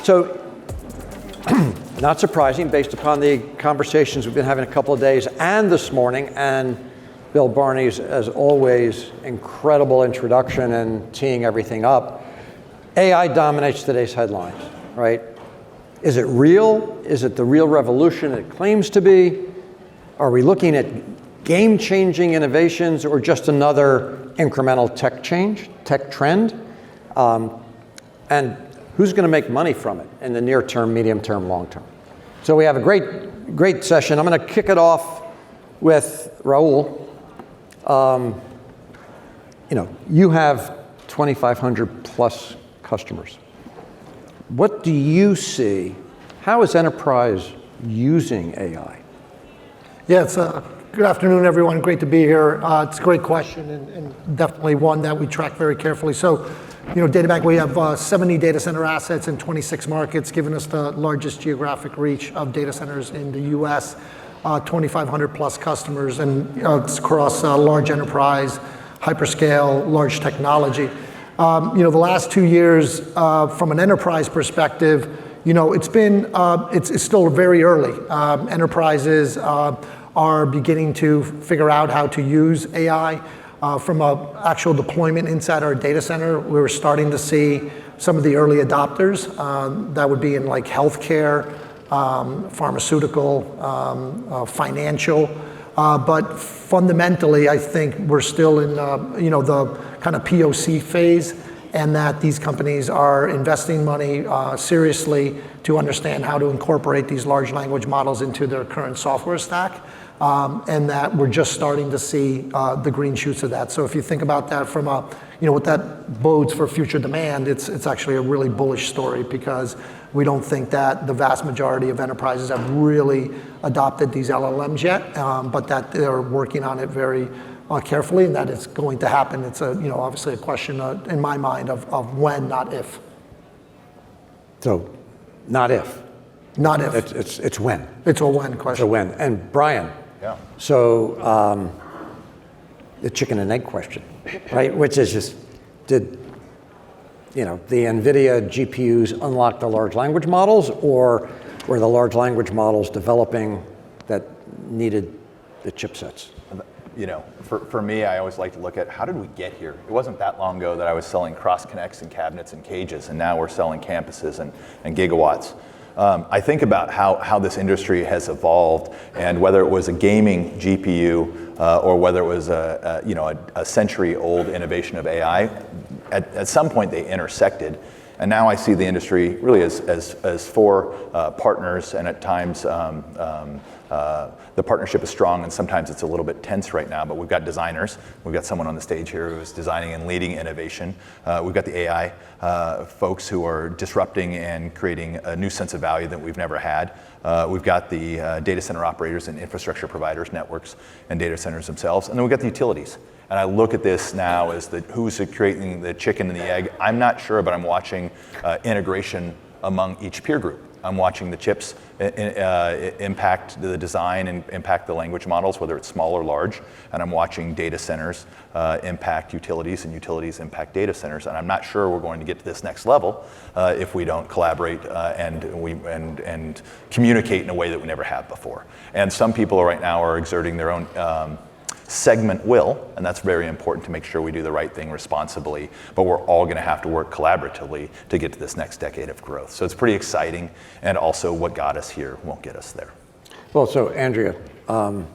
So, not surprising, based upon the conversations we've been having a couple of days and this morning, and Bill Barney's, as always, incredible introduction and teeing everything up. AI dominates today's headlines, right? Is it real? Is it the real revolution it claims to be? Are we looking at game-changing innovations or just another incremental tech trend? And who's going to make money from it in the near term, medium term, long term? So we have a great session. I'm going to kick it off with Raul. You have 2,500 plus customers. What do you see? How is enterprise using AI? Yeah, good afternoon, everyone. Great to be here. It's a great question and definitely one that we track very carefully. So, DataBank, we have 70 data center assets in 26 markets, giving us the largest geographic reach of data centers in the US, 2,500 plus customers, and it's across large enterprise, hyperscale, large technology. The last 2 years, from an enterprise perspective, it's still very early. Enterprises are beginning to figure out how to use AI. From an actual deployment inside our data center, we're starting to see some of the early adopters. That would be in like healthcare, pharmaceutical, financial. But fundamentally, I think we're still in the kind of POC phase, and that these companies are investing money seriously to understand how to incorporate these large language models into their current software stack. And that we're just starting to see the green shoots of that. So if you think about that from what that bodes for future demand, it's actually a really bullish story, because we don't think that the vast majority of enterprises have really adopted these LLMs yet, but that they're working on it very carefully, and that it's going to happen. It's obviously a question in my mind of when, not if. So, not if. Not if. It's when. It's a when question. It's a when. And Brian. Yeah. So, the chicken and egg question, right? Which is just, did the Nvidia GPUs unlock the large language models, or were the large language models developing that needed the chipsets? For me, I always like to look at how did we get here? It wasn't that long ago that I was selling cross connects and cabinets and cages, and now we're selling campuses and gigawatts. I think about how this industry has evolved, and whether it was a gaming GPU or whether it was a century-old innovation of AI, at some point they intersected. And now I see the industry really as four partners, and at times the partnership is strong, and sometimes it's a little bit tense right now. But we've got designers. We've got someone on the stage here who is designing and leading innovation. We've got the AI folks who are disrupting and creating a new sense of value that we've never had. We've got the data center operators and infrastructure providers, networks, and data centers themselves. And then we've got the utilities. And I look at this now as who's creating the chicken and the egg. I'm not sure, but I'm watching integration among each peer group. I'm watching the chips impact the design and impact the language models, whether it's small or large. And I'm watching data centers impact utilities, and utilities impact data centers. And I'm not sure we're going to get to this next level if we don't collaborate and communicate in a way that we never have before. And some people right now are exerting their own segment will, and that's very important to make sure we do the right thing responsibly, but we're all going to have to work collaboratively to get to this next decade of growth. So it's pretty exciting, and also what got us here won't get us there. Well, so Andria, on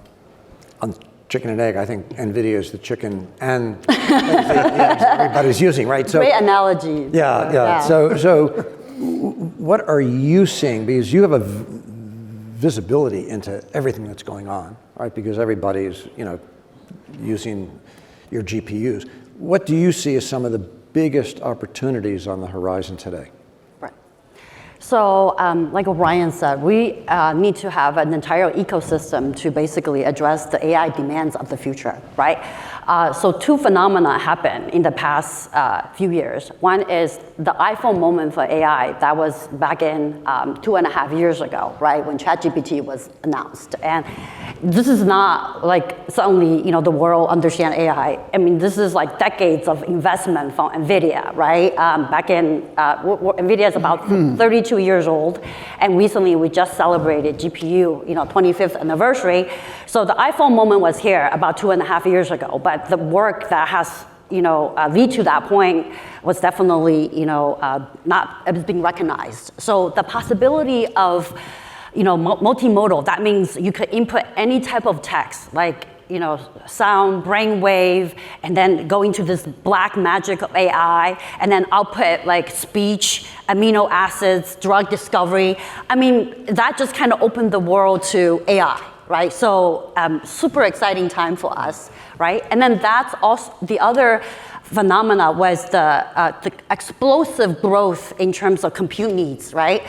chicken and egg, I think Nvidia is the chicken and the eggs everybody's using, right? So, great analogy. Yeah. So what are you seeing? Because you have a visibility into everything that's going on, right? Because everybody's, using your GPUs. What do you see as some of the biggest opportunities on the horizon today? Right. So like Ryan said, we need to have an entire ecosystem to basically address the AI demands of the future, right? So two phenomena happened in the past few years. One is the iPhone moment for AI. That was back in 2.5 years ago, right, when ChatGPT was announced. And this is not like suddenly, the world understand AI. I mean, this is like decades of investment from Nvidia, right? Back in, Nvidia is about 32 years old, and recently we just celebrated GPU, 25th anniversary. So the iPhone moment was here about 2.5 years ago, but the work that has lead to that point was definitely not being recognized. So the possibility of multimodal, that means you could input any type of text, like sound, brainwave, and then go into this black magic of AI, and then output like speech, amino acids, drug discovery. I mean, that just kind of opened the world to AI, right? So super exciting time for us, right? And then that's also the other phenomena was the explosive growth in terms of compute needs, right?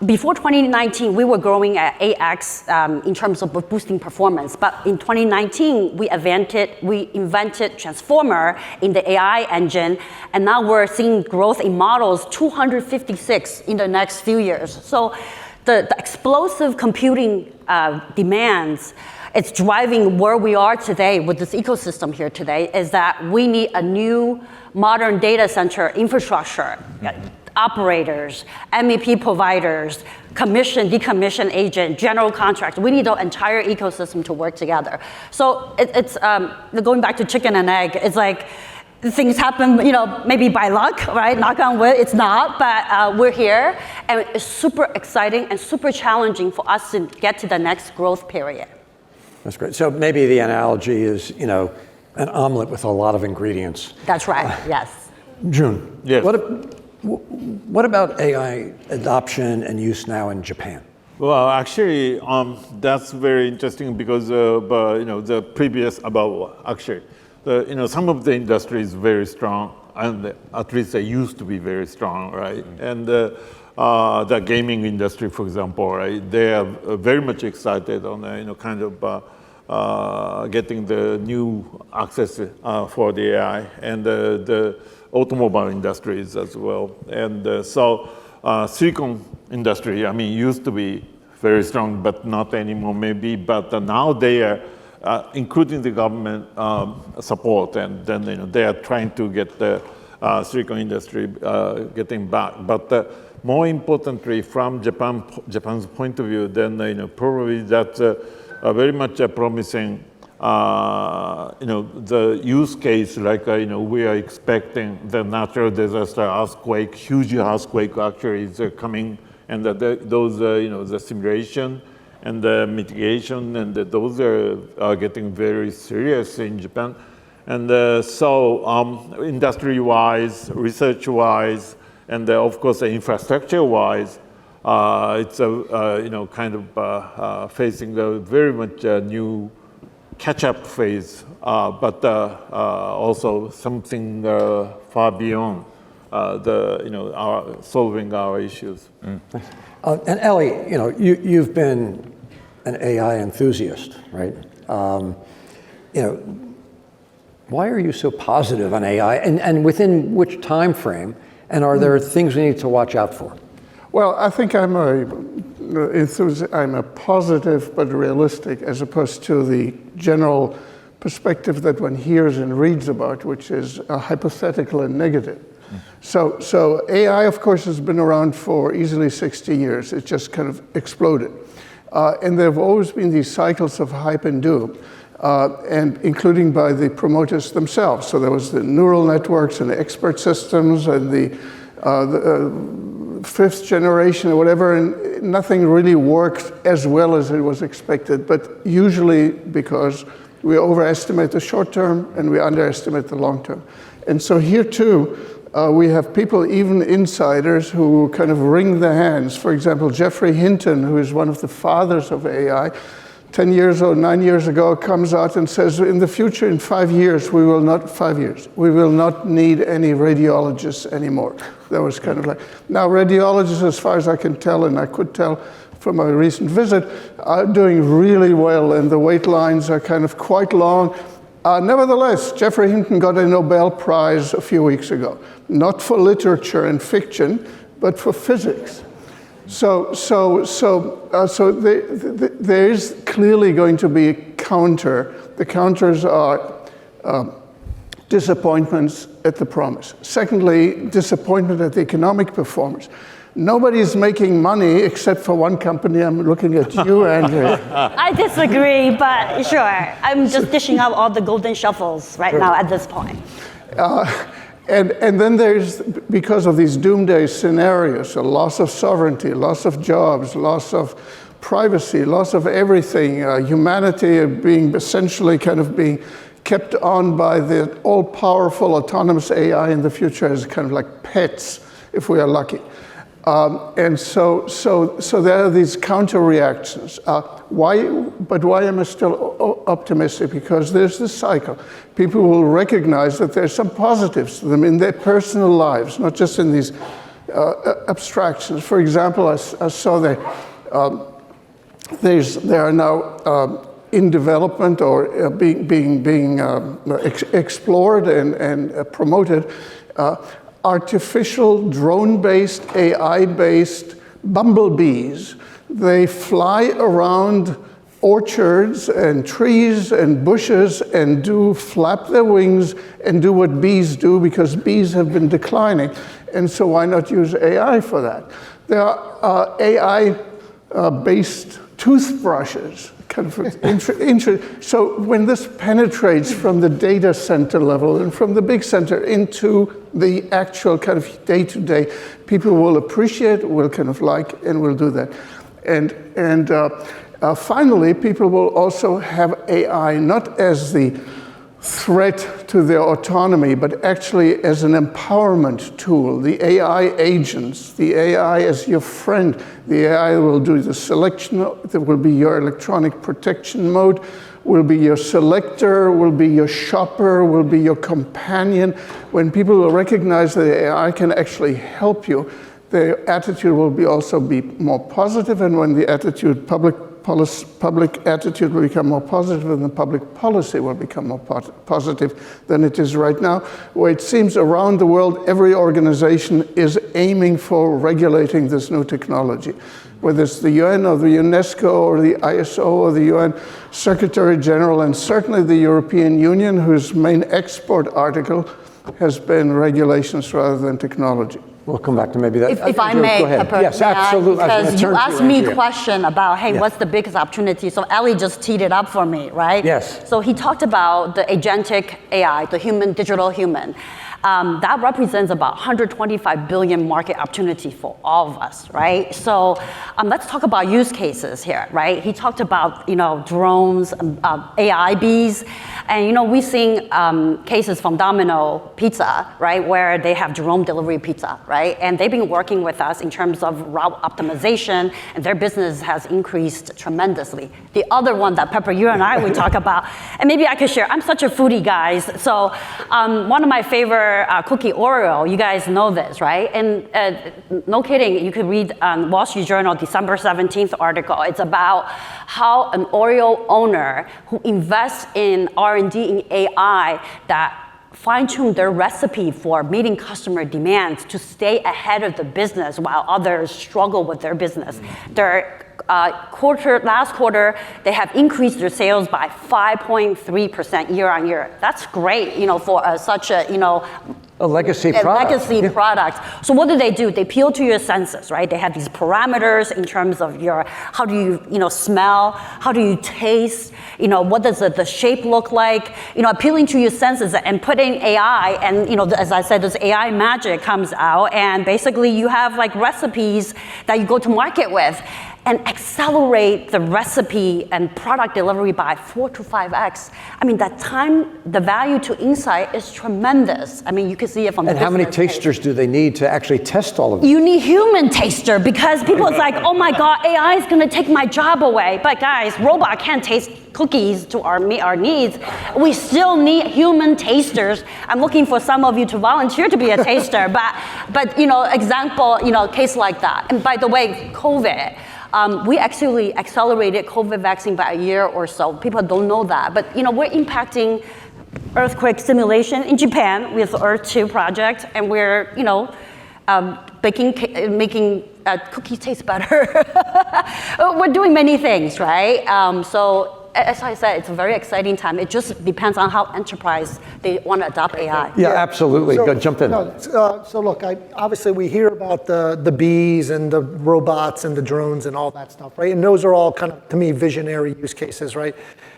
Before 2019, we were growing at 8x in terms of boosting performance. But in 2019, we invented Transformer in the AI engine, and now we're seeing growth in models 256 in the next few years. So the explosive computing demands, it's driving where we are today with this ecosystem here today, is that we need a new modern data center infrastructure, operators, MEP providers, commission, decommission agent, general contractor. We need the entire ecosystem to work together. So it's going back to chicken and egg. It's like things happen, maybe by luck, right? Knock on wood, it's not, but we're here, and it's super exciting and super challenging for us to get to the next growth period. That's great. So maybe the analogy is, an omelet with a lot of ingredients. That's right, yes. Jun, yes. What about AI adoption and use now in Japan? Well, actually, that's very interesting because the previous some of the industry is very strong, and at least they used to be very strong, right? And the gaming industry, for example, right? They are very much excited on getting the new access for the AI, and the automobile industries as well. And so silicon industry, used to be very strong, but not anymore maybe. But now they are, including the government support, and then they are trying to get the silicon industry getting back. But more importantly, from Japan's point of view, then probably that's very much promising. The use case, like we are expecting the natural disaster, earthquake, huge earthquake actually is coming, and those the simulation and the mitigation, and those are getting very serious in Japan. And so industry-wise, research-wise, and of course infrastructure-wise, it's facing a very much new catch-up phase, but also something far beyond solving our issues. And Ellie, you've been an AI enthusiast, right? Why are you so positive on AI, and within which time frame? And are there things we need to watch out for? Well, I think I'm a positive but realistic, as opposed to the general perspective that one hears and reads about, which is hypothetical and negative. So AI, of course, has been around for easily 60 years. It just kind of exploded. And there have always been these cycles of hype and doom, and including by the promoters themselves. So there was the neural networks and the expert systems and the fifth generation or whatever, and nothing really worked as well as it was expected, but usually because we overestimate the short term and we underestimate the long term. And so here too, we have people, even insiders, who kind of wring their hands. For example, Geoffrey Hinton, who is one of the fathers of AI, 9 years ago, comes out and says, in the future, in 5 years, we will not need any radiologists anymore. That was kind of like, now radiologists, as far as I can tell, and I could tell from a recent visit, are doing really well, and the wait lines are kind of quite long. Nevertheless, Jeffrey Hinton got a Nobel Prize a few weeks ago, not for literature and fiction, but for physics. So there is clearly going to be a counter. The counters are disappointments at the promise. Secondly, disappointment at the economic performance. Nobody's making money except for one company. I'm looking at you, Andria. I disagree, but sure. I'm just dishing out all the golden shuffles right now at this point. And then there's, because of these doomsday scenarios, a loss of sovereignty, loss of jobs, loss of privacy, loss of everything, humanity being essentially kind of being kept on by the all-powerful autonomous AI in the future as kind of like pets, if we are lucky. And so there are these counter reactions. Why am I still optimistic? Because there's this cycle. People will recognize that there's some positives to them in their personal lives, not just in these abstractions. For example, I saw that there are now in development or being explored and promoted artificial drone-based, AI-based bumblebees. They fly around orchards and trees and bushes and flap their wings and do what bees do, because bees have been declining. And so why not use AI for that? There are AI-based toothbrushes. Kind of so when this penetrates from the data center level and from the big center into the actual kind of day-to-day, people will appreciate, will kind of like, and will do that. And finally, people will also have AI not as the threat to their autonomy, but actually as an empowerment tool. The AI agents, the AI as your friend. The AI will do the selection, that will be your electronic protection mode, will be your selector, will be your shopper, will be your companion. When people will recognize that the AI can actually help you, their attitude will also be more positive, and when the attitude, public attitude will become more positive, and the public policy will become more positive than it is right now, where it seems around the world every organization is aiming for regulating this new technology. Whether it's the UN or the UNESCO or the ISO or the UN Secretary General, and certainly the European Union, whose main export article has been regulations rather than technology. We'll come back to maybe that. If I may, Pepper, yes, absolutely. Because you asked me a question about, hey, what's the biggest opportunity? So Ali just teed it up for me, right? Yes. So he talked about the agentic AI, the human, digital human. That represents about 125 billion market opportunity for all of us, right? So let's talk about use cases here, right? He talked about, drones, AI bees, and we've seen cases from Domino Pizza, right, where they have drone delivery pizza, right? And they've been working with us in terms of route optimization, and their business has increased tremendously. The other one that Pepper, you and I would talk about, and maybe I could share. I'm such a foodie, guys. So one of my favorite cookie Oreo, you guys know this, right? And no kidding, you could read Wall Street Journal December 17th article. It's about how an Oreo owner who invests in R&D in AI that fine-tune their recipe for meeting customer demands to stay ahead of the business while others struggle with their business. Their last quarter, they have increased their sales by 5.3% year on year. That's great, for such a, a legacy product. Legacy product. So what do? They appeal to your senses, right? They have these parameters in terms of how do you, smell, how do you taste, what does the shape look like, appealing to your senses and putting AI, and as I said, this AI magic comes out, and basically you have like recipes that you go to market with, and accelerate the recipe and product delivery by 4 to 5x. I mean, that time, the value to insight is tremendous. I mean, you can see it from the business. And how many tasters do they need to actually test all of this? You need human taster, because people it's like, oh my God, AI is gonna take my job away. But guys, robot can't taste cookies to our needs. We still need human tasters. I'm looking for some of you to volunteer to be a taster, but example, case like that. And by the way, COVID. We actually accelerated COVID vaccine by a year or so. People don't know that, but we're impacting earthquake simulation in Japan with Earth 2 project, and we're, making cookies taste better. We're doing many things, right? So as I said, it's a very exciting time. It just depends on how enterprise they want to adopt AI. Yeah, absolutely. Go jump in. So look, obviously we hear about the bees and the robots and the drones and all that stuff, right? And those are all kind of, to me, visionary use cases, right?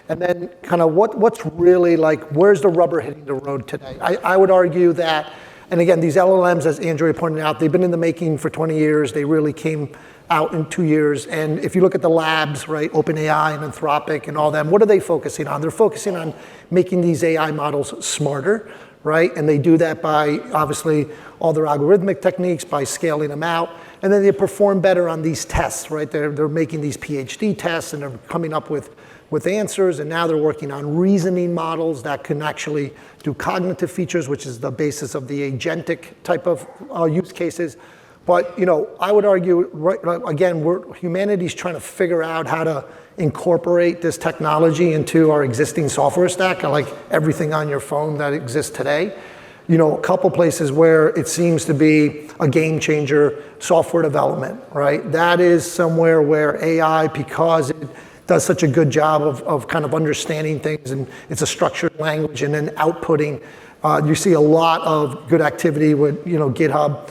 And then kind of what's really like, where's the rubber hitting the road today? I would argue that, and again, these LLMs, as Andria pointed out, they've been in the making for 20 years. They really came out in 2 years. And if you look at the labs, right, OpenAI and Anthropic and all them, what are they focusing on? They're focusing on making these AI models smarter, right? And they do that by, obviously, all their algorithmic techniques, by scaling them out. And then they perform better on these tests, right? They're making these PhD tests, and they're coming up with answers, and now they're working on reasoning models that can actually do cognitive features, which is the basis of the agentic type of use cases. But I would argue, right, again, humanity's trying to figure out how to incorporate this technology into our existing software stack, like everything on your phone that exists today. A couple places where it seems to be a game changer, software development, right? That is somewhere where AI, because it does such a good job of kind of understanding things, and it's a structured language, and then outputting. You see a lot of good activity with GitHub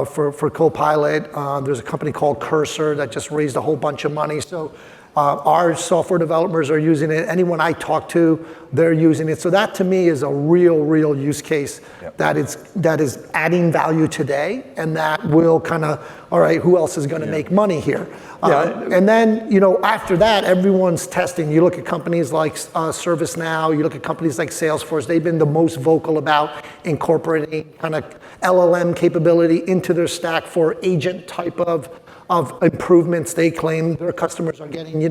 for Copilot. There's a company called Cursor that just raised a whole bunch of money. So our software developers are using it. Anyone I talk to, they're using it. So that to me is a real use case. Yep. that is adding value today, and that will kind of, all right, who else is going to make money here? And then, after that, everyone's testing. You look at companies like ServiceNow, you look at companies like Salesforce, they've been the most vocal about incorporating kind of LLM capability into their stack for agent type of improvements. They claim their customers are getting,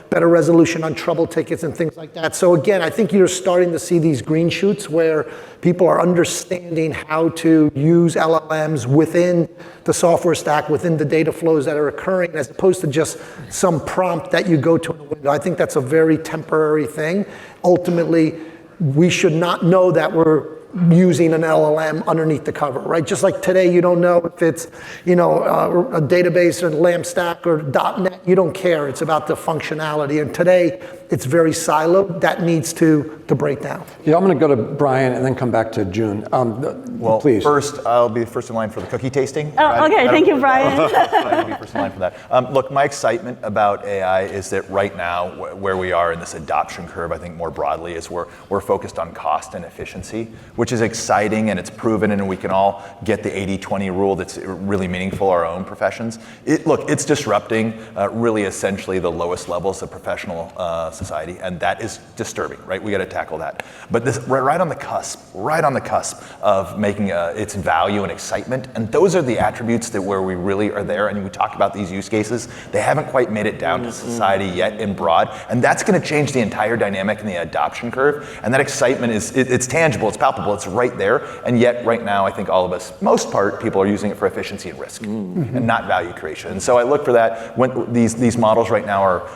better resolution on trouble tickets and things like that. So again, I think you're starting to see these green shoots where people are understanding how to use LLMs within the software stack, within the data flows that are occurring, as opposed to just some prompt that you go to in a window. I think that's a very temporary thing. Ultimately, we should not know that we're using an LLM underneath the cover, right? Just like today, you don't know if it's, a database or LAMP stack or .NET. You don't care. It's about the functionality. And today, it's very siloed. That needs to break down. Yeah, I'm going to go to Brian and then come back to June. Well, please. First, I'll be first in line for the cookie tasting. Oh, okay. Thank you, Brian. I'll be first in line for that. Look, my excitement about AI is that right now, where we are in this adoption curve, I think more broadly, is we're focused on cost and efficiency, which is exciting, and it's proven, and we can all get the 80-20 rule that's really meaningful our own professions. It's disrupting really essentially the lowest levels of professional society, and that is disturbing, right? We got to tackle that. But this right on the cusp of making its value and excitement, and those are the attributes that where we really are there. And we talk about these use cases, they haven't quite made it down to society yet in broad, and that's going to change the entire dynamic in the adoption curve. And that excitement it's tangible, it's palpable, it's right there. And yet, right now, I think all of us, most part, people are using it for efficiency and risk, and not value creation. And so I look for that when these models right now are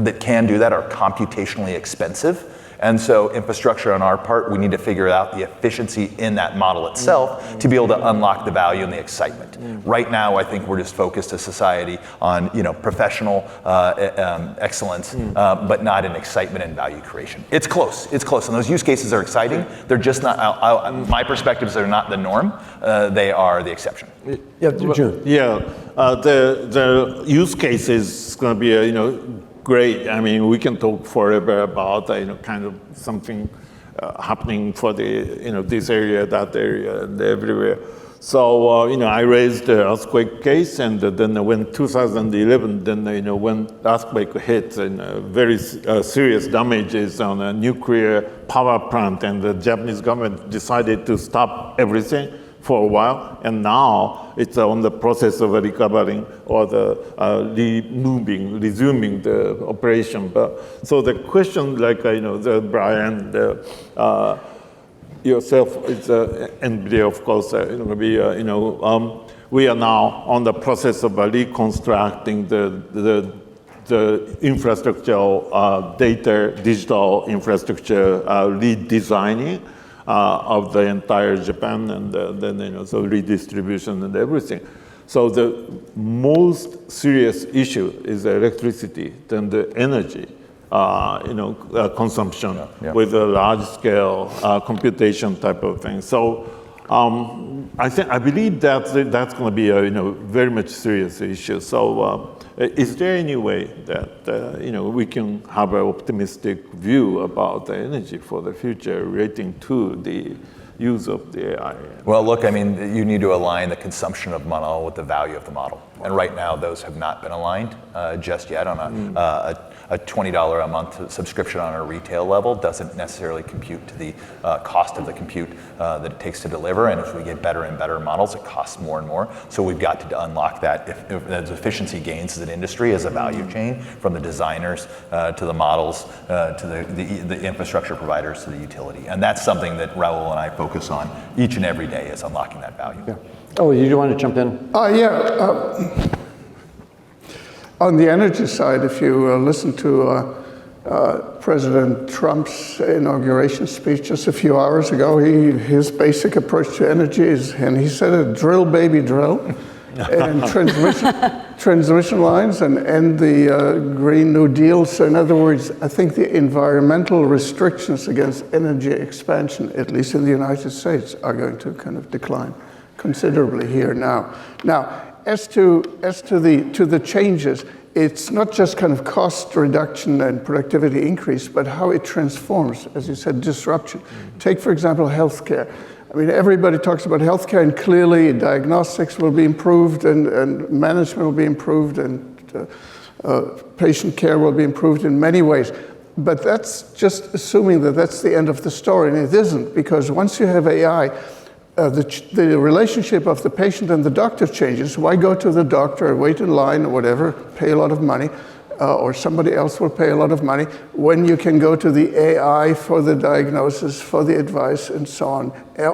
that can do that are computationally expensive. And so infrastructure on our part, we need to figure out the efficiency in that model itself to be able to unlock the value and the excitement. Right now, I think we're just focused as society on professional excellence, but not in excitement and value creation. It's close, and those use cases are exciting. They're just not, my perspectives are not the norm, they are the exception. Yeah, June. Yeah, the use case is going to be great. I mean, we can talk forever about kind of something happening for the this area, that area, and everywhere. So I raised the earthquake case, and then when 2011, then when earthquake hit, and very serious damages on a nuclear power plant, and the Japanese government decided to stop everything for a while, and now it's on the process of recovering or the resuming the operation. But so the question, like the Brian, yourself, it's Nvidia, of course, we are now on the process of reconstructing the infrastructure, data, digital infrastructure, redesigning. of the entire Japan, and then so redistribution and everything. So the most serious issue is electricity, then the energy, consumption with a large-scale computation type of thing. So I believe that's going to be a very much serious issue. So is there any way that we can have an optimistic view about the energy for the future relating to the use of the AI? Well, look, I mean, you need to align the consumption of model with the value of the model. And right now, those have not been aligned just yet. On a $20 a month subscription on a retail level doesn't necessarily compute to the cost of the compute that it takes to deliver. And as we get better and better models, it costs more and more. So we've got to unlock that. If there's efficiency gains as an industry, as a value chain, from the designers to the models to the infrastructure providers to the utility. And that's something that Raul and I focus on each and every day, is unlocking that value. Yeah. Oh, you want to jump in? On the energy side, if you listen to President Trump's inauguration speech just a few hours ago, his basic approach to energy is, and he said it, drill, baby, drill, and transmission lines, and end the Green New Deal. So in other words, I think the environmental restrictions against energy expansion, at least in the United States, are going to kind of decline considerably here now. Now, as to the changes, it's not just kind of cost reduction and productivity increase, but how it transforms, as you said, disruption. Take, for example, healthcare. I mean, everybody talks about healthcare, and clearly diagnostics will be improved, and management will be improved, and patient care will be improved in many ways. But that's just assuming that that's the end of the story, and it isn't, because once you have AI, the relationship of the patient and the doctor changes. Why go to the doctor, wait in line or whatever, pay a lot of money, or somebody else will pay a lot of money, when you can go to the AI for the diagnosis, for the advice, and so on?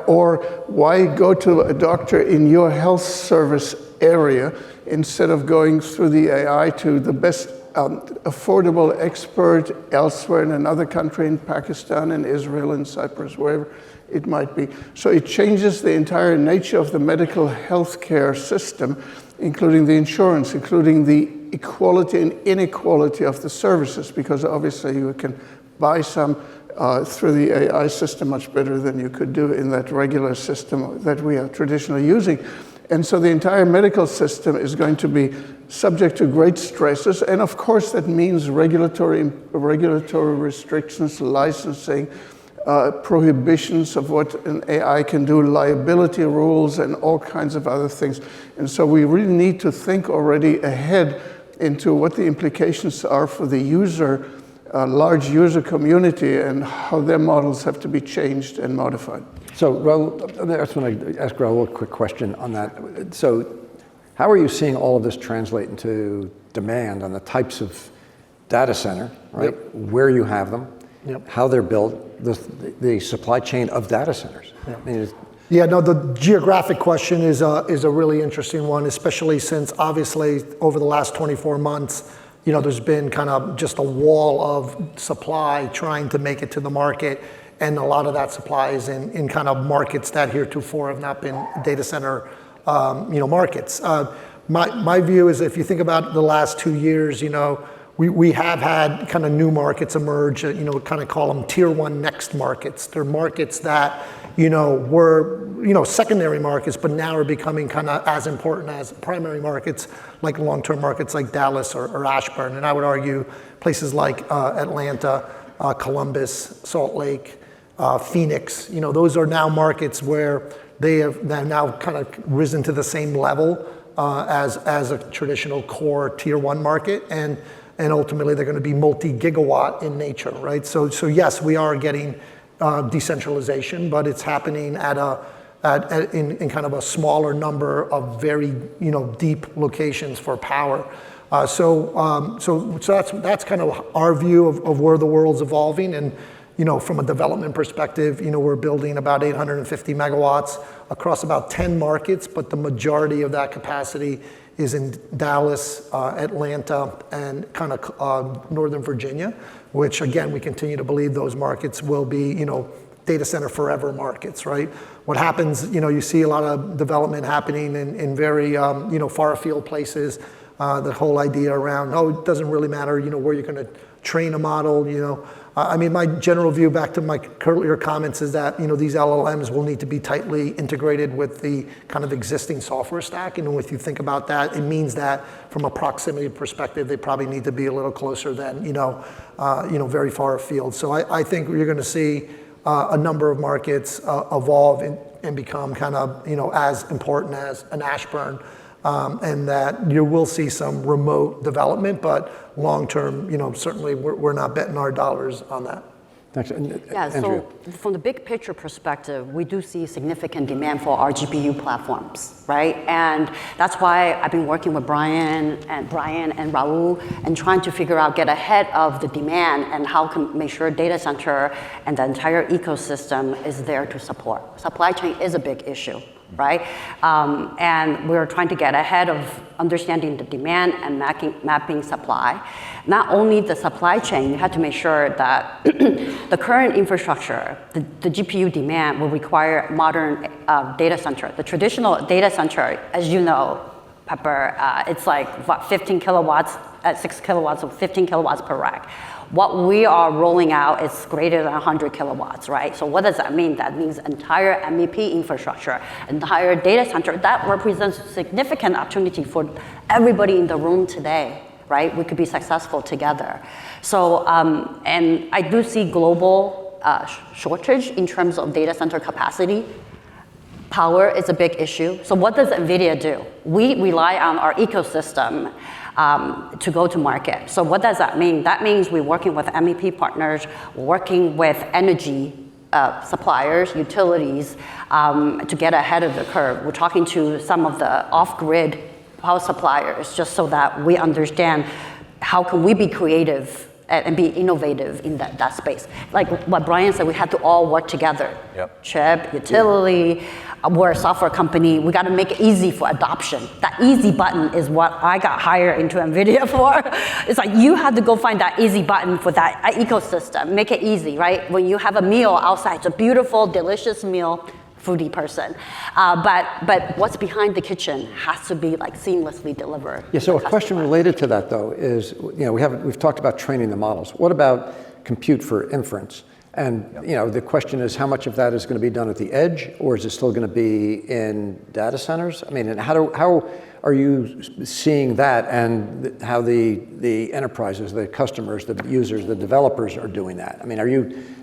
Or why go to a doctor in your health service area instead of going through the AI to the best affordable expert elsewhere in another country, in Pakistan, in Israel, in Cyprus, wherever it might be? So it changes the entire nature of the medical healthcare system, including the insurance, including the equality and inequality of the services, because obviously you can buy some through the AI system much better than you could do in that regular system that we are traditionally using. And so the entire medical system is going to be subject to great stresses. And of course, that means regulatory restrictions, licensing, prohibitions of what an AI can do, liability rules, and all kinds of other things. And so we really need to think already ahead into what the implications are for the user, large user community, and how their models have to be changed and modified. So Raul, I just want to ask Raul a quick question on that. So how are you seeing all of this translate into demand on the types of data center, right? Yep. Where you have them, yep, how they're built, the supply chain of data centers? Yep. I mean, the geographic question is a really interesting one, especially since obviously over the last 24 months, there's been kind of just a wall of supply trying to make it to the market. And a lot of that supply is in kind of markets that heretofore have not been data center, markets. My view is, if you think about the last 2 years, we have had kind of new markets emerge, kind of call them tier one next markets. They're markets that, were, secondary markets, but now are becoming kind of as important as primary markets, like long-term markets like Dallas or Ashburn. And I would argue places like Atlanta, Columbus, Salt Lake, Phoenix, those are now markets where they're now kind of risen to the same level as a traditional core tier one market. And ultimately they're going to be multi-gigawatt in nature, right? So yes, we are getting decentralization, but it's happening in kind of a smaller number of very deep locations for power. So that's kind of our view of where the world's evolving. And from a development perspective, we're building about 850 megawatts across about 10 markets, but the majority of that capacity is in Dallas, Atlanta, and kind of Northern Virginia, which again, we continue to believe those markets will be, data center forever markets, right? What happens, you see a lot of development happening in very, far afield places. The whole idea around, it doesn't really matter, where you're going to train a model, I mean, my general view back to my earlier comments is that, these LLMs will need to be tightly integrated with the kind of existing software stack. And if you think about that, it means that from a proximity perspective, they probably need to be a little closer than, very far afield. So I think you're going to see a number of markets evolve and become kind of, as important as an Ashburn. And that you will see some remote development, but long term, certainly we're not betting our dollars on that. Thanks. Yeah, Andrea. so from the big picture perspective, we do see significant demand for our GPU platforms, right? And that's why I've been working with Brian and Raul and trying to figure out, get ahead of the demand and how can make sure data center and the entire ecosystem is there to support. Supply chain is a big issue, right? And we're trying to get ahead of understanding the demand and mapping supply. Not only the supply chain, you have to make sure that the current infrastructure, the GPU demand will require modern data center. The traditional data center, as you know, Pepper, it's like what, 15 kilowatts at 6 kilowatts or 15 kilowatts per rack. What we are rolling out is greater than 100 kilowatts, right? So what does that mean? That means entire MEP infrastructure, entire data center. That represents significant opportunity for everybody in the room today, right? We could be successful together. So, and I do see global shortage in terms of data center capacity. Power is a big issue. So what does Nvidia do? We rely on our ecosystem to go to market. So what does that mean? That means we're working with MEP partners, working with energy suppliers, utilities, to get ahead of the curve. We're talking to some of the off-grid power suppliers just so that we understand how can we be creative and be innovative in that space. Like what Brian said, we had to all work together. Yep. Chip, utility, we're a software company. We got to make it easy for adoption. That easy button is what I got hired into Nvidia for. It's like you have to go find that easy button for that ecosystem. Make it easy, right? When you have a meal outside, it's a beautiful, delicious meal, foodie person. But what's behind the kitchen has to be like seamlessly delivered. Yeah, so a question related to that though is, we've talked about training the models. What about compute for inference? And the question is how much of that is going to be done at the edge, or is it still going to be in data centers? I mean, and how are you seeing that, and how the enterprises, the customers, the users, the developers are doing that? I mean,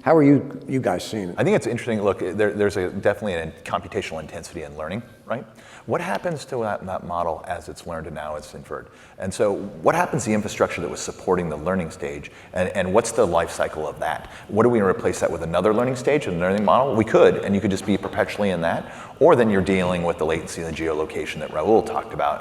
how are you guys seeing it? I think it's interesting. Look, there's definitely a computational intensity in learning, right? What happens to that model as it's learned and now it's inferred? And so what happens to the infrastructure that was supporting the learning stage, and what's the life cycle of that? What are we going to replace that with another learning stage, a learning model? We could, and you could just be perpetually in that. Or then you're dealing with the latency and the geolocation that Raul talked about,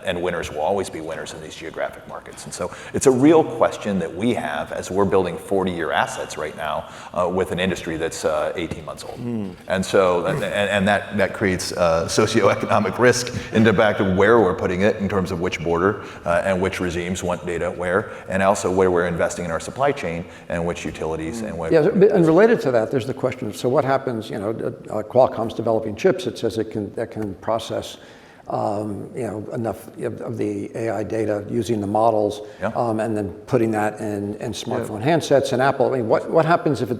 and winners will always be winners in these geographic markets. And so it's a real question that we have as we're building 40-year assets right now with an industry that's 18 months old. And so, and that creates socioeconomic risk into back to where we're putting it in terms of which border and which regimes want data where, and also where we're investing in our supply chain and which utilities and where. Yeah, and related to that, there's the question of, so what happens, Qualcomm's developing chips, it says that can process enough of the AI data using the models, and then putting that in smartphone handsets. And Apple, I mean, what happens if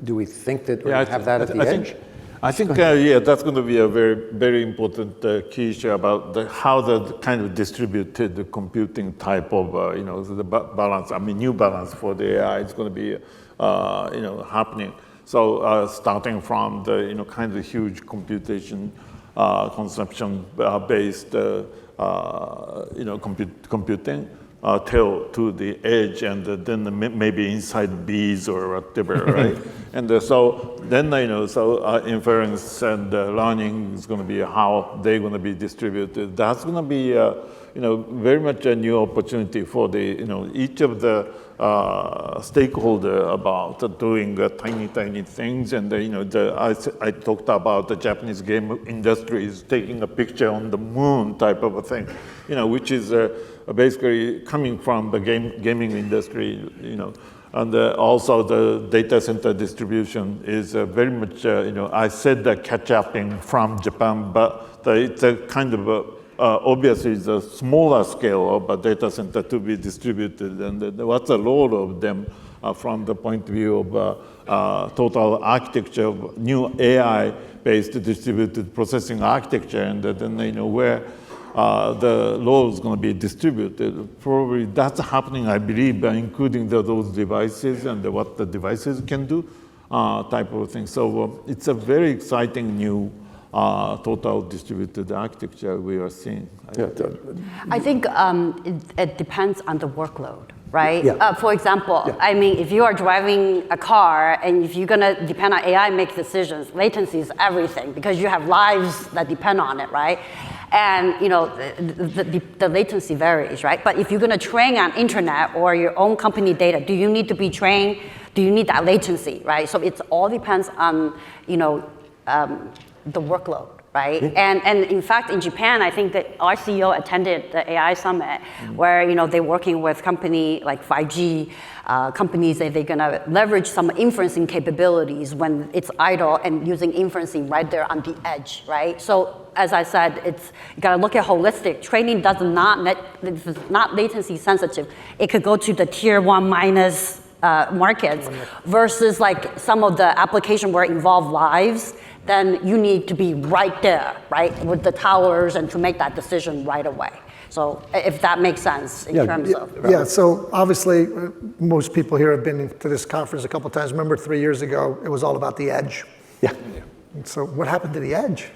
do we think that we have that at the edge? I think that's going to be a very, very important key issue about how the kind of distributed computing type of, the balance, new balance for the AI is going to be, happening. So starting from the, kind of huge computation consumption based, computing till to the edge, and then maybe inside bees or whatever, right? And so then inference and learning is going to be how they're going to be distributed. That's going to be very much a new opportunity for the each of the stakeholder about doing tiny things. And I talked about the Japanese game industry is taking a picture on the moon type of a thing, which is basically coming from the gaming industry, And also the data center distribution is very much, I said the catch-upping from Japan, but it's a kind of obviously it's a smaller scale of a data center to be distributed, and what's the role of them from the point of view of total architecture of new AI-based distributed processing architecture, and then where the load is going to be distributed. Probably that's happening, I believe, including those devices and what the devices can do, type of thing. So it's a very exciting new total distributed architecture we are seeing. I think it depends on the workload, right? Yeah. For example, I mean, if you are driving a car and if you're gonna depend on AI make decisions, latency is everything because you have lives that depend on it, right? And the latency varies, right? But if you're gonna train on internet or your own company data, do you need to be trained? Do you need that latency, right? So it all depends on, the workload, right? And in fact, in Japan, I think that our CEO attended the AI summit where, they're working with company like 5G companies that they're gonna leverage some inferencing capabilities when it's idle and using inferencing right there on the edge, right? So as I said, you gotta look at holistic. Training it's not latency sensitive. It could go to the tier 1 minus markets versus like some of the application where it involve lives, then you need to be right there, right, with the towers and to make that decision right away. So if that makes sense in terms of. Yeah, so obviously most people here have been to this conference a couple of times. Remember 3 years ago, it was all about the edge. Yeah. So what happened to the edge?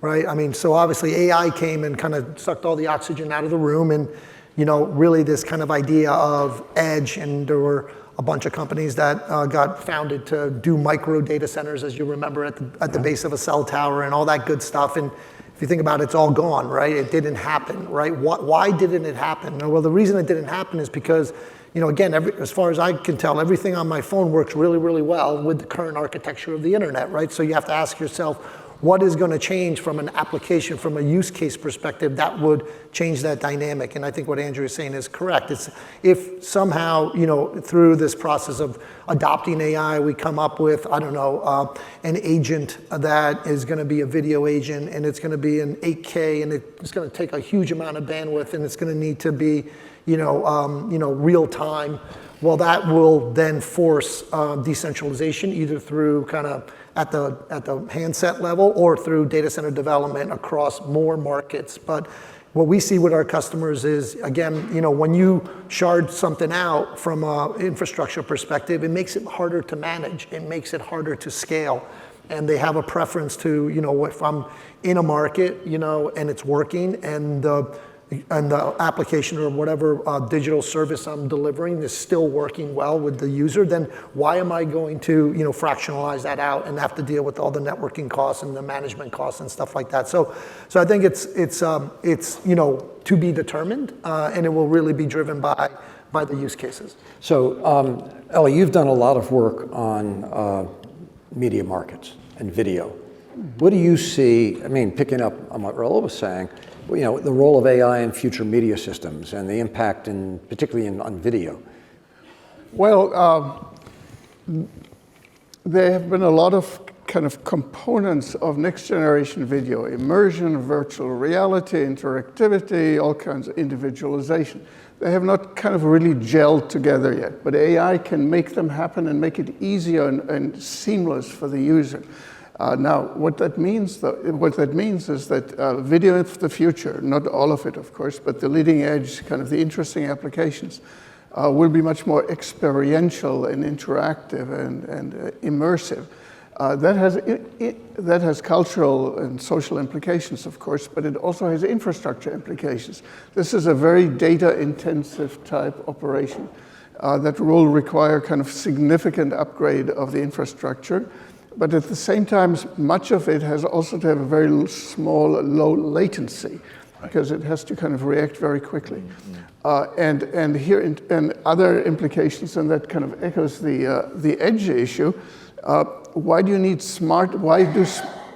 Right, I mean, so obviously AI came and kind of sucked all the oxygen out of the room and, really this kind of idea of edge, and there were a bunch of companies that got founded to do micro data centers, as you remember, at the base of a cell tower and all that good stuff. And if you think about it, it's all gone, right? It didn't happen, right? Why didn't it happen? Well, the reason it didn't happen is because, again, as far as I can tell, everything on my phone works really, really well with the current architecture of the internet, right? So you have to ask yourself, what is going to change from an application, from a use case perspective that would change that dynamic? And I think what Andrea is saying is correct. It's if somehow, through this process of adopting AI, we come up with, an agent that is going to be a video agent, and it's going to be an 8K, and it's going to take a huge amount of bandwidth, and it's going to need to be, real time. Well, that will then force decentralization, either through kind of at the handset level or through data center development across more markets. But what we see with our customers is, again, when you shard something out from an infrastructure perspective, it makes it harder to manage. It makes it harder to scale. And they have a preference to, if I'm in a market, and it's working, and the application or whatever digital service I'm delivering is still working well with the user, then why am I going to fractionalize that out and have to deal with all the networking costs and the management costs and stuff like that? So I think it's to be determined, and it will really be driven by the use cases. So Ellie, you've done a lot of work on media markets and video. What do you see? I mean, picking up on what Raul was saying, the role of AI in future media systems and the impact, particularly on video. Well, there have been a lot of kind of components of next generation video: immersion, virtual reality, interactivity, all kinds of individualization. They have not kind of really gelled together yet, but AI can make them happen and make it easier and seamless for the user. Now, what that means is that video of the future, not all of it, of course, but the leading edge, kind of the interesting applications, will be much more experiential and interactive and immersive. That has cultural and social implications, of course, but it also has infrastructure implications. This is a very data-intensive type operation that will require kind of significant upgrade of the infrastructure. But at the same time, much of it has also to have a very small, low latency, because it has to kind of react very quickly. And here, and other implications, and that kind of echoes the edge issue. Why do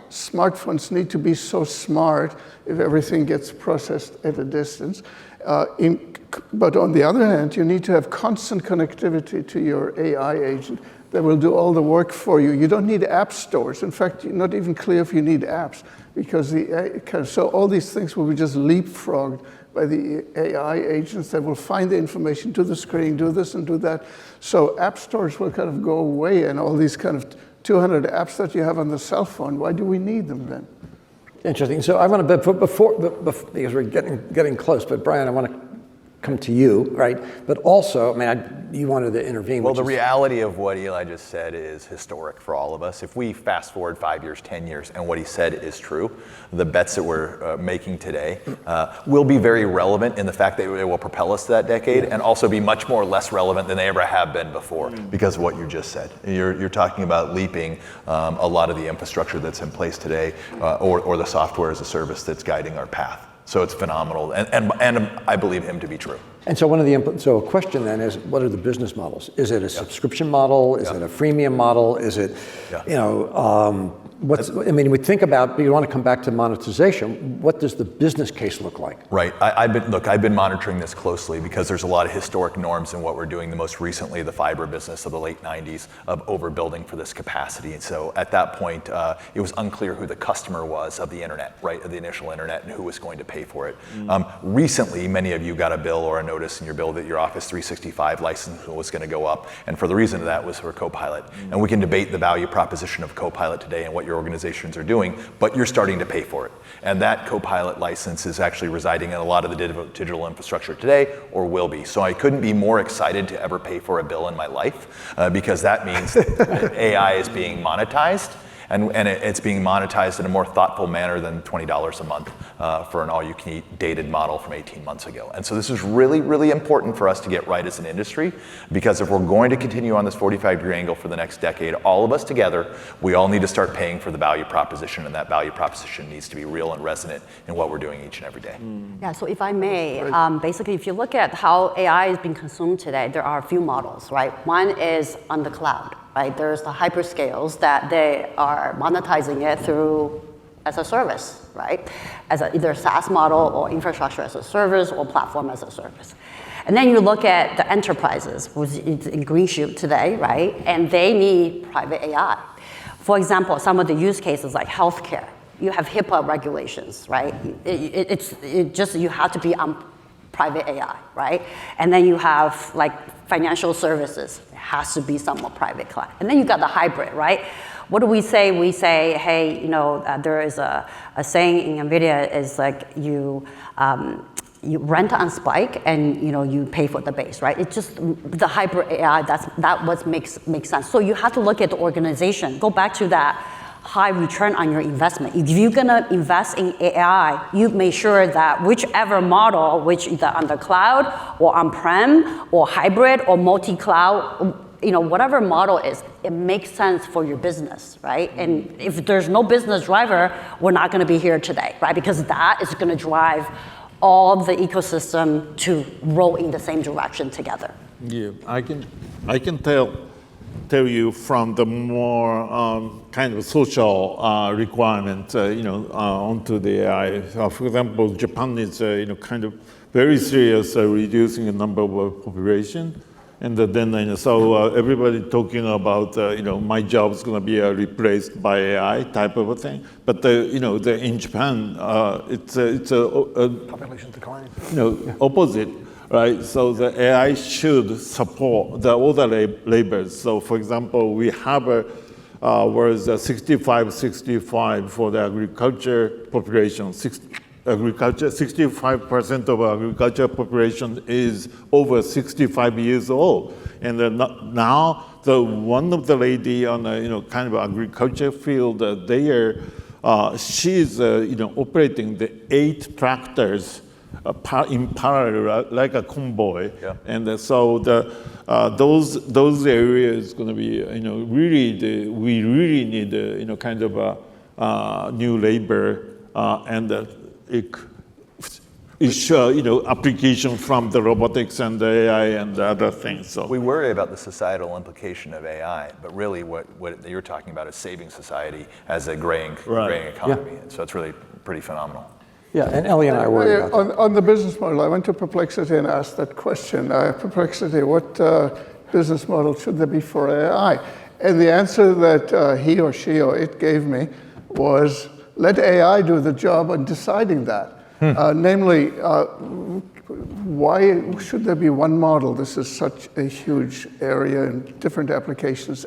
smartphones need to be so smart if everything gets processed at a distance? But on the other hand, you need to have constant connectivity to your AI agent that will do all the work for you. You don't need app stores. In fact, you're not even clear if you need apps, because so all these things will be just leapfrogged by the AI agents that will find the information, do the screening, do this and do that. So app stores will kind of go away, and all these kind of 200 apps that you have on the cell phone, why do we need them then? Interesting. So I want to, before because we're getting close, but Brian, I want to come to you, right? But also, I mean, you wanted to intervene. Well, the reality of what Eli just said is historic for all of us. If we fast forward 5 years, 10 years, and what he said is true, the bets that we're making today will be very relevant in the fact that it will propel us to that decade, and also be much more less relevant than they ever have been before because of what you just said. You're talking about leaping a lot of the infrastructure that's in place today, or the software as a service that's guiding our path. So it's phenomenal, and I believe him to be true. And so one of the so a question then is, what are the business models? Is it a subscription model? Is it a freemium model? Is it, you know, I mean, we think about, but you want to come back to monetization. What does the business case look like? Right. I've been monitoring this closely because there's a lot of historic norms in what we're doing. The most recently, the fiber business of the late 90s of overbuilding for this capacity. And so at that point, it was unclear who the customer was of the internet, right, of the initial internet, and who was going to pay for it. Recently, many of you got a bill or a notice in your bill that your Office 365 license was going to go up. And for the reason of that was for Copilot. And we can debate the value proposition of Copilot today and what your organizations are doing, but you're starting to pay for it. And that Copilot license is actually residing in a lot of the digital infrastructure today, or will be. So I couldn't be more excited to ever pay for a bill in my life, because that means that AI is being monetized. And it's being monetized in a more thoughtful manner than $20 a month for an all-you-can-eat dated model from 18 months ago. And so this is really, really important for us to get right as an industry, because if we're going to continue on this 45-degree angle for the next decade, all of us together, we all need to start paying for the value proposition, and that value proposition needs to be real and resonant in what we're doing each and every day. Yeah, so if I may, basically, if you look at how AI is being consumed today, there are a few models, right? One is on the cloud. Right? There's the hyperscales that they are monetizing it through as a service, right? As either a SaaS model or infrastructure as a service or platform as a service. And then you look at the enterprises, which is in green shoot today, right? And they need private AI. For example, some of the use cases like healthcare, you have HIPAA regulations, right? It just, you have to be on private AI, right? And then you have like financial services, it has to be somewhat private cloud. And then you got the hybrid, right? What do we say? We say, hey, you know, there is a saying in Nvidia is like you rent on spike and you know you pay for the base, right? It's just the hybrid AI. That what makes sense. So you have to look at the organization. Go back to that high return on your investment. If you're gonna invest in AI, you make sure that whichever model, which either on the cloud or on-prem or hybrid or multi-cloud, you know, whatever model is, it makes sense for your business, right? And if there's no business driver, we're not gonna be here today, right? Because that is gonna drive all the ecosystem to roll in the same direction together. Yeah, I can tell you from the more kind of social requirement, onto the AI. For example, Japan is, kind of very serious reducing the number of population. And then, so everybody talking about, my job is going to be replaced by AI type of a thing. But, in Japan, it's a Population decline. opposite. Right, so the AI should support all the labors. So, for example, we have whereas 65 for the agriculture population. 65% of agriculture population is over 65 years old, and now one of the lady on the kind of agriculture field she's operating the 8 tractors. In parallel, like a convoy, and so those areas going to be, we really need, kind of a new labor, and application from the robotics and the AI and the other things. So we worry about the societal implication of AI, but really what you're talking about is saving society as a graying economy. And so it's really pretty phenomenal. Yeah, and Ellie and I worry about that. On the business model, I went to Perplexity and asked that question. Perplexity, what business model should there be for AI? And the answer that he or she or it gave me was, let AI do the job on deciding that. Namely, why should there be one model? This is such a huge area and different applications.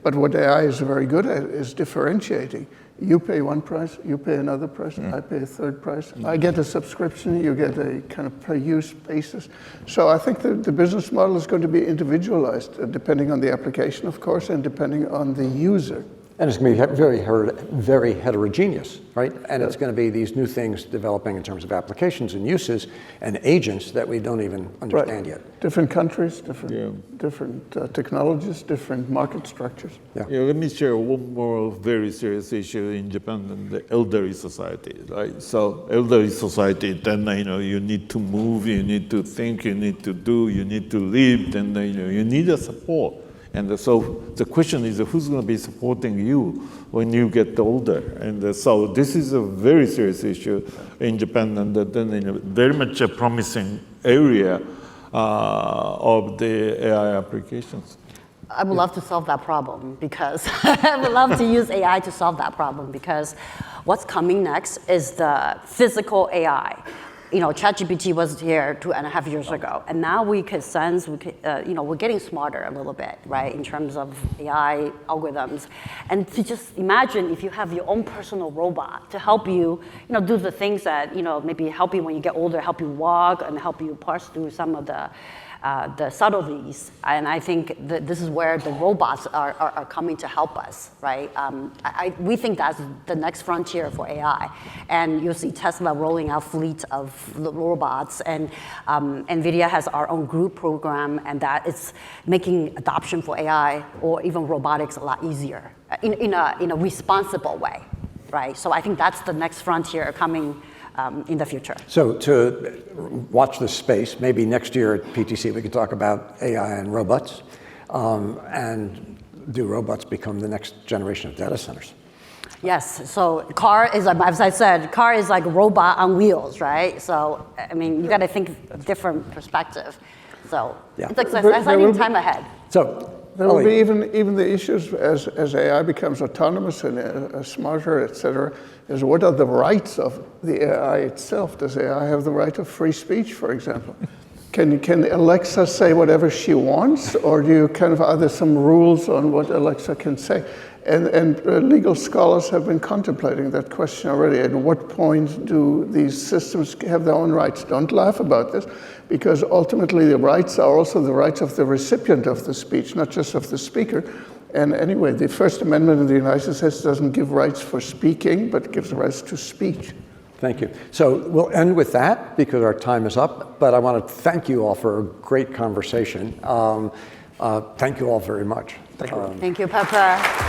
But what AI is very good at is differentiating. You pay one price, you pay another price, I pay a third price. I get a subscription, you get a kind of per use basis. So I think the business model is going to be individualized, depending on the application, of course, and depending on the user. And it's going to be very heterogeneous, right? And it's going to be these new things developing in terms of applications and uses and agents that we don't even understand yet. Different countries, different technologies, different market structures. Yeah, let me share one more very serious issue in Japan, the elderly society, right? So elderly society, then you need to move, you need to think, you need to do, you need to live, then you need a support. And so the question is, who's going to be supporting you when you get older? And so this is a very serious issue in Japan, and then very much a promising area of the AI applications. I would love to solve that problem because I would love to use AI to solve that problem because what's coming next is the physical AI. ChatGPT was here 2.5 years ago, and now we could sense, we're getting smarter a little bit, right, in terms of AI algorithms. And to just imagine if you have your own personal robot to help you, do the things that, maybe help you when you get older, help you walk, and help you parse through some of the subtleties. And I think that this is where the robots are coming to help us, right? We think that's the next frontier for AI. And you'll see Tesla rolling out fleet of robots, and Nvidia has our own group program, and that is making adoption for AI or even robotics a lot easier in a responsible way, right? So I think that's the next frontier coming in the future. So to watch this space, maybe next year at PTC we can talk about AI and robots, and do robots become the next generation of data centers? Yes, so car is, as I said, car is like robot on wheels, right? So, I mean, you got to think different perspective. So it's like exciting time ahead. So there will be even the issues as AI becomes autonomous and smarter, et cetera, is what are the rights of the AI itself? Does AI have the right of free speech, for example? Can Alexa say whatever she wants, or are there some rules on what Alexa can say? And legal scholars have been contemplating that question already. At what point do these systems have their own rights? Don't laugh about this, because ultimately the rights are also the rights of the recipient of the speech, not just of the speaker. And anyway, the First Amendment in the United States doesn't give rights for speaking, but gives rights to speech. Thank you. So we'll end with that because our time is up, but I want to thank you all for a great conversation. Thank you all very much. Thank you, Papa.